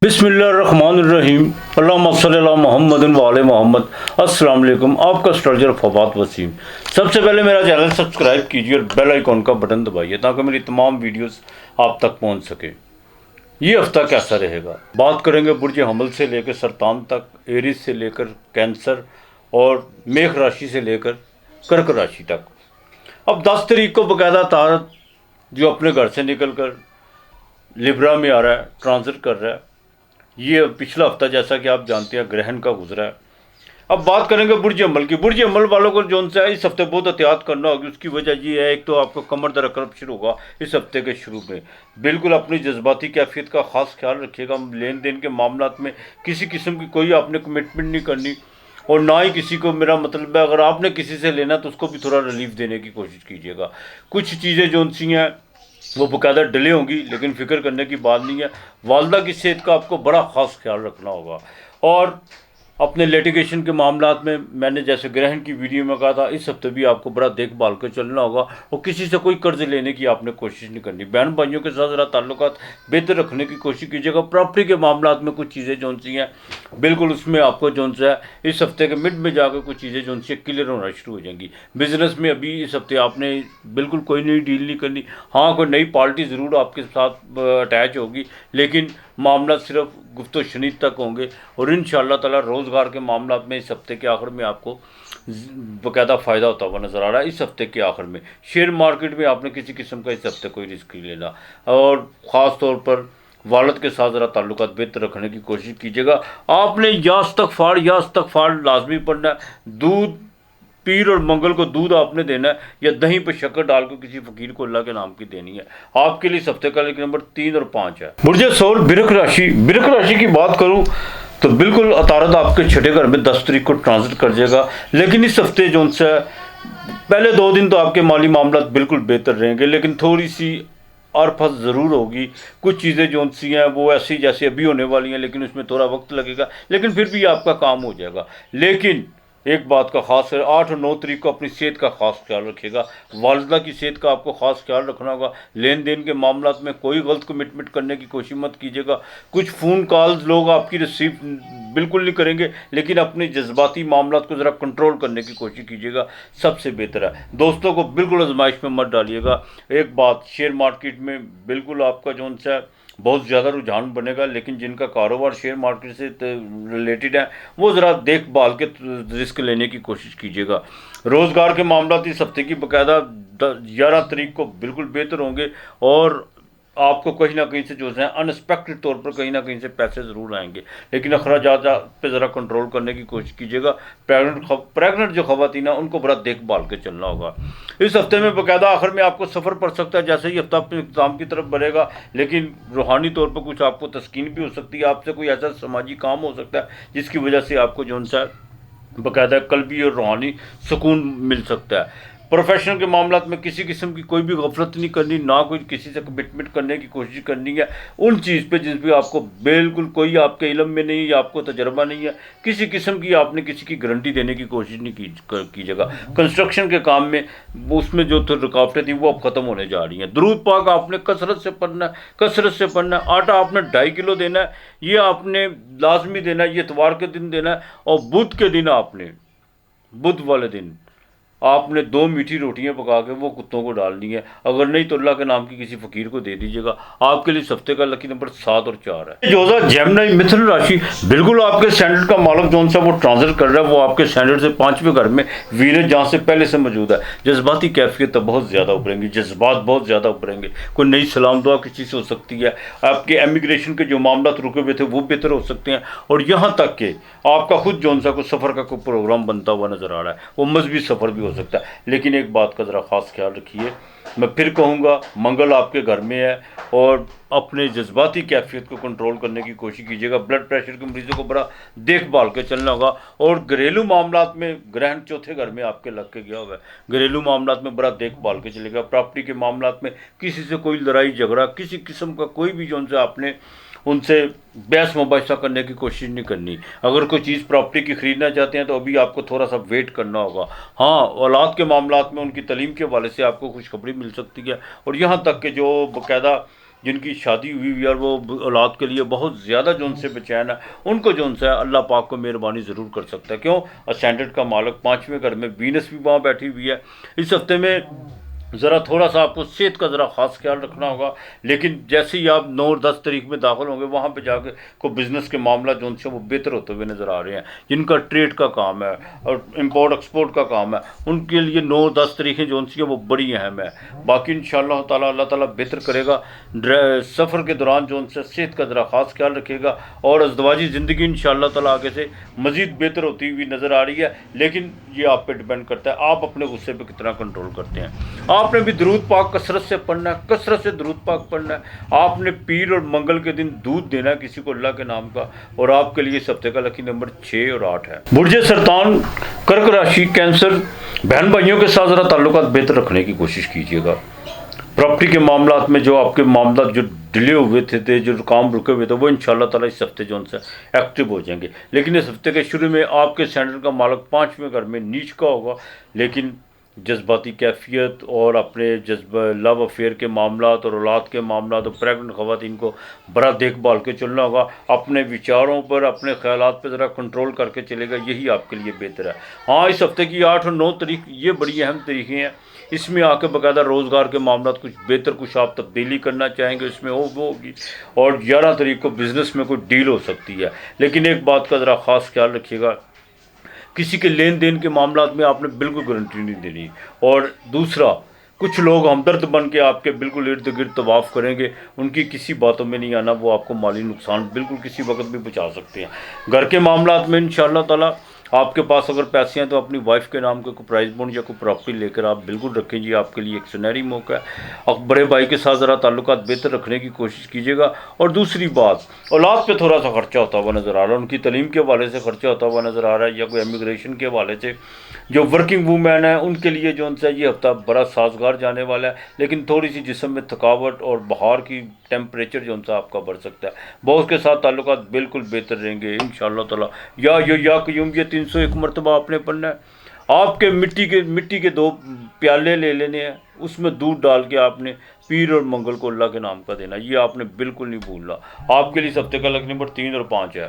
बिस्मिल्लाहिर्रहमानिर्रहीम अल्लाहुम्मा सल्ली अला मुहम्मद व आले मोहम्मद। अस्सलाम वालेकुम। आपका स्ट्रक्चर फवाद वसीम। सबसे पहले मेरा चैनल सब्सक्राइब कीजिए और बेल आइकॉन का बटन दबाइए ताकि मेरी तमाम वीडियोस आप तक पहुंच सके। ये हफ्ता कैसा रहेगा, बात करेंगे बुर्ज हमल से लेकर सरतान तक, एरीज से लेकर कैंसर और मेष राशि से लेकर कर्क राशि तक। अब 10 तारीख को बाकायदा तारक जो अपने घर से निकल कर लिब्रा में आ रहा है, ट्रांजिट कर रहा है। ये पिछला हफ्ता जैसा कि आप जानते हैं ग्रहण का गुजरा है। अब बात करेंगे बुर्ज अमल की। बुर्ज अमल वालों को जो है इस हफ्ते बहुत एहतियात करना होगी। उसकी वजह ये है, एक तो आपको कमर दर्द करब शुरू होगा इस हफ्ते के शुरू में। बिल्कुल अपनी जज्बाती कैफियत का खास ख्याल रखिएगा। लेन देन के मामलात में किसी किस्म की कोई आपने कमिटमेंट नहीं करनी और ना ही किसी को, मेरा मतलब है अगर आपने किसी से लेना तो उसको भी थोड़ा रिलीफ देने की कोशिश कीजिएगा। कुछ चीज़ें जो सी हैं वो बाकायदा डिले होंगी, लेकिन फिक्र करने की बात नहीं है। वालदा की सेहत का आपको बड़ा ख़ास ख्याल रखना होगा। और अपने लिटिगेशन के मामलात में मैंने जैसे ग्रहण की वीडियो में कहा था, इस हफ्ते भी आपको बड़ा देखभाल कर चलना होगा और किसी से कोई कर्ज लेने की आपने कोशिश नहीं करनी। बहन भाइयों के साथ ज़रा ताल्लुकात बेहतर रखने की कोशिश कीजिएगा। प्रॉपर्टी के मामलात में कुछ चीज़ें जो सी हैं बिल्कुल उसमें आपको जो है इस हफ्ते के मिड में जाकर कुछ चीज़ें जो सी क्लियर होना शुरू हो जाएंगी। बिजनेस में अभी इस हफ्ते आपने बिल्कुल कोई नई डील नहीं करनी। हाँ, कोई नई पार्टी ज़रूर आपके साथ अटैच होगी, लेकिन मामला सिर्फ गुफ्तो शनीद तक होंगे। और इंशाअल्लाह ताला रोज़गार के मामला में इस हफ्ते के आखिर में आपको बाकायदा फ़ायदा होता हुआ नज़र आ रहा है। इस हफ्ते के आखिर में शेयर मार्केट में आपने किसी किस्म का इस हफ्ते कोई रिस्क नहीं लेना और ख़ास तौर पर वालद के साथ ज़रा ताल्लुकात बेहतर रखने की कोशिश कीजिएगा। आपने या इस्तग़फ़ार लाजमी पढ़ना है। दूध पीर और मंगल को दूध आपने देना है या दही पर शक्कर डालकर किसी फ़कीर को अल्लाह के नाम की देनी है। आपके लिए इस हफ्ते का लेकिन नंबर 3 और 5 है। बुर्ज सौर बिरक राशि की बात करूं तो बिल्कुल अतारद आपके छठे घर में 10 तारीख को ट्रांजिट कर जाएगा। लेकिन इस हफ्ते जो से पहले 2 दिन तो आपके माली मामला बिल्कुल बेहतर रहेंगे, लेकिन थोड़ी सी अरफत ज़रूर होगी। कुछ चीज़ें जो सी हैं वो ऐसी जैसे अभी होने वाली हैं, लेकिन उसमें थोड़ा वक्त लगेगा, लेकिन फिर भी आपका काम हो जाएगा। लेकिन एक बात का खास है, 8 और 9 तारीख को अपनी सेहत का खास ख्याल रखिएगा। वालदा की सेहत का आपको खास ख्याल रखना होगा। लेन देन के मामलात में कोई गलत कमिटमेंट करने की कोशिश मत कीजिएगा। कुछ फ़ोन कॉल्स लोग आपकी रिसीव बिल्कुल नहीं करेंगे, लेकिन अपने जज्बाती मामलात को ज़रा कंट्रोल करने की कोशिश कीजिएगा, सबसे बेहतर है। दोस्तों को बिल्कुल आजमाइश में मत डालिएगा। एक बात, शेयर मार्केट में बिल्कुल आपका जो है बहुत ज़्यादा रुझान बनेगा, लेकिन जिनका कारोबार शेयर मार्केट से रिलेटेड है वो ज़रा देखभाल के रिस्क लेने की कोशिश कीजिएगा। रोज़गार के मामला इस हफ्ते की बाकायदा 11 तारीख को बिल्कुल बेहतर होंगे और आपको कहीं ना कहीं से जो है अनएक्सपेक्टेड तौर पर कहीं ना कहीं से पैसे ज़रूर आएंगे, लेकिन अखराजात पे ज़रा कंट्रोल करने की कोशिश कीजिएगा। प्रेगनेंट जो ख़वातीन हैं उनको बड़ा देखभाल के चलना होगा। इस हफ्ते में बाकायदा आखिर में आपको सफ़र पड़ सकता है। जैसे ही हफ्ता अपने इख्तिताम की तरफ बढ़ेगा, लेकिन रूहानी तौर पर कुछ आपको तस्कीन भी हो सकती है। आपसे कोई ऐसा समाजी काम हो सकता है जिसकी वजह से आपको जो है बाकायदा कल्बी और रूहानी सुकून मिल सकता है। प्रोफेशनल के मामला में किसी किस्म की कोई भी गफलत नहीं करनी, ना कोई किसी से कमिटमेंट करने की कोशिश करनी है उन चीज़ पे जिस पे आपको बिल्कुल कोई आपके इल्म में नहीं या आपको तजर्बा नहीं है। किसी किस्म की आपने किसी की गारंटी देने की कोशिश नहीं कीजिएगा। कंस्ट्रक्शन के काम में उसमें जो तो रुकावटें थी वो अब ख़त्म होने जा रही हैं। दुरूद पाक आपने कसरत से पढ़ना है। आटा आपने 2.5 किलो देना है, ये आपने लाजमी देना है। ये इतवार के दिन देना है और बुध के दिन आपने, बुध वाले दिन आपने 2 मीठी रोटियां पका के वो कुत्तों को डालनी है। अगर नहीं तो अल्लाह के नाम की किसी फ़कीर को दे दीजिएगा। आपके लिए इस हफ्ते का लकी नंबर 7 और 4 है। जोधा जेमिनी मिथुन राशि, बिल्कुल आपके स्टैंडर्ड का मालक जो सा वो ट्रांजिट कर रहा है, वो आपके स्टैंडर्ड से 5वें घर में वीरज जहाँ से पहले से मौजूद है। जज्बाती कैफियत तो बहुत ज़्यादा उभरेंगी, जज्बात बहुत ज़्यादा उभरेंगे। कोई नई सलाम दुआ किसी से हो सकती है। आपके एमिग्रेशन के जो मामला रुके हुए थे वो बेहतर हो सकते हैं। और यहाँ तक कि आपका खुद जो सा कोई सफ़र का कोई प्रोग्राम बनता हुआ नज़र आ रहा है, वो मजहबी सफ़र भी हो सकता है। लेकिन एक बात का ज़रा ख़ास ख्याल रखिए, मैं फिर कहूँगा मंगल आपके घर में है और अपने जज्बाती कैफियत को कंट्रोल करने की कोशिश कीजिएगा। ब्लड प्रेशर के मरीजों को बड़ा देखभाल के चलना होगा। और घरेलू मामलात में ग्रहण 4थे घर में आपके लग के गया हुआ है, घरेलू मामलात में बड़ा देखभाल के चलेगा। प्रॉपर्टी के मामलात में किसी से कोई लड़ाई झगड़ा, किसी किस्म का कोई भी जो उनसे आपने उनसे बहस मुबाहिसा करने की कोशिश नहीं करनी। अगर कोई चीज़ प्रॉपर्टी की ख़रीदना चाहते हैं तो अभी आपको थोड़ा सा वेट करना होगा। हाँ, औलाद के मामलात में उनकी तालीम के हवाले से आपको खुशखबरी मिल सकती है। और यहाँ तक कि जो बाकायदा جن کی شادی ہوئی ہوئی ہے اور وہ اولاد کے لیے بہت زیادہ جو ان سے بے چین ہے، ان کو جو ان سے اللہ پاک کو مہربانی ضرور کر سکتا ہے۔ کیوں؟ اسٹینڈرڈ کا مالک 5ویں گھر میں وینس بھی وہاں بیٹھی ہوئی ہے۔ اس ہفتے میں ذرا تھوڑا سا آپ کو صحت کا ذرا خاص خیال رکھنا ہوگا، لیکن جیسے ہی آپ 9 اور 10 تاریخ میں داخل ہوں گے وہاں پہ جا کے کو بزنس کے معاملات جو ان سے وہ بہتر ہوتے ہوئے نظر آ رہے ہیں۔ جن کا ٹریڈ کا کام ہے اور امپورٹ ایکسپورٹ کا کام ہے، ان کے لیے 9 اور 10 تاریخیں جو ان سی ہیں وہ بڑی اہم ہے۔ باقی انشاءاللہ تعالیٰ اللہ تعالیٰ بہتر کرے گا۔ سفر کے دوران جو ان سے صحت کا ذرا خاص خیال رکھے گا، اور ازدواجی زندگی انشاءاللہ تعالیٰ آگے سے مزید بہتر ہوتی ہوئی نظر آ رہی ہے، لیکن یہ آپ پہ ڈیپینڈ کرتا ہے آپ اپنے غصے پہ کتنا کنٹرول کرتے ہیں۔ آپ نے بھی درود پاک کثرت سے پڑھنا ہے، کثرت سے درود پاک پڑھنا ہے۔ آپ نے پیر اور منگل کے دن دودھ دینا ہے کسی کو اللہ کے نام کا، اور آپ کے لیے اس ہفتے کا لکی نمبر 6 اور 8 ہے۔ برج سرطان، کرک راشی، کینسر، بہن بھائیوں کے ساتھ ذرا تعلقات بہتر رکھنے کی کوشش کیجیے گا۔ پراپرٹی کے معاملات میں جو آپ کے معاملات جو ڈیلے ہوئے تھے، جو کام رکے ہوئے تھے، وہ انشاءاللہ تعالیٰ اس ہفتے جو ان سے ایکٹیو ہو جائیں گے۔ لیکن اس ہفتے کے شروع میں آپ کے سینٹر کا مالک 5ویں گھر میں نیچ کا ہوگا، لیکن جذباتی کیفیت اور اپنے لو افیئر کے معاملات اور اولاد کے معاملات اور پریگننٹ خواتین کو بڑا دیکھ بھال کے چلنا ہوگا۔ اپنے وچاروں پر، اپنے خیالات پہ ذرا کنٹرول کر کے چلے گا، یہی آپ کے لیے بہتر ہے۔ ہاں، اس ہفتے کی 8 اور 9 تاریخ یہ بڑی اہم تاریخیں ہیں۔ اس میں آ کے باقاعدہ روزگار کے معاملات کچھ بہتر، کچھ آپ تبدیلی کرنا چاہیں گے، اس میں وہ ہوگی۔ اور 11 تاریخ کو بزنس میں کوئی ڈیل ہو سکتی ہے، لیکن ایک بات کا ذرا خاص خیال رکھیے گا، کسی کے لین دین کے معاملات میں آپ نے بالکل گارنٹی نہیں دینی۔ اور دوسرا، کچھ لوگ ہمدرد بن کے آپ کے بالکل ارد گرد طواف کریں گے، ان کی کسی باتوں میں نہیں آنا، وہ آپ کو مالی نقصان بالکل کسی وقت بھی پہنچا سکتے ہیں۔ گھر کے معاملات میں انشاءاللہ تعالیٰ آپ کے پاس اگر پیسے ہیں تو اپنی وائف کے نام کے کوئی پرائز بونڈ یا کوئی پراپرٹی لے کر آپ بالکل رکھیں جی، آپ کے لیے ایک سنہری موقع ہے۔ اور بڑے بھائی کے ساتھ ذرا تعلقات بہتر رکھنے کی کوشش کیجیے گا۔ اور دوسری بات، اولاد پہ تھوڑا سا خرچہ ہوتا ہوا نظر آ رہا ہے، ان کی تعلیم کے حوالے سے خرچہ ہوتا ہوا نظر آ رہا ہے، یا کوئی امیگریشن کے حوالے سے۔ جو ورکنگ وومین ہیں ان کے لیے جو ان سے یہ ہفتہ بڑا سازگار جانے والا ہے، لیکن تھوڑی سی جسم میں تھکاوٹ اور بہار کی ٹیمپریچر جو ان سے آپ کا بڑھ سکتا ہے۔ باس کے ساتھ تعلقات بالکل بہتر رہیں گے انشاءاللہ تعالیٰ۔ یا قیوم، یہ 301 مرتبہ آپ نے پڑھنا ہے۔ آپ کے مٹی کے 2 پیالے لے لینے ہیں، اس میں دودھ ڈال کے آپ نے پیر اور منگل کو اللہ کے نام کا دینا، یہ آپ نے بالکل نہیں بھولنا۔ آپ کے لیے اس ہفتے کا لکی نمبر 3 اور 5 ہے۔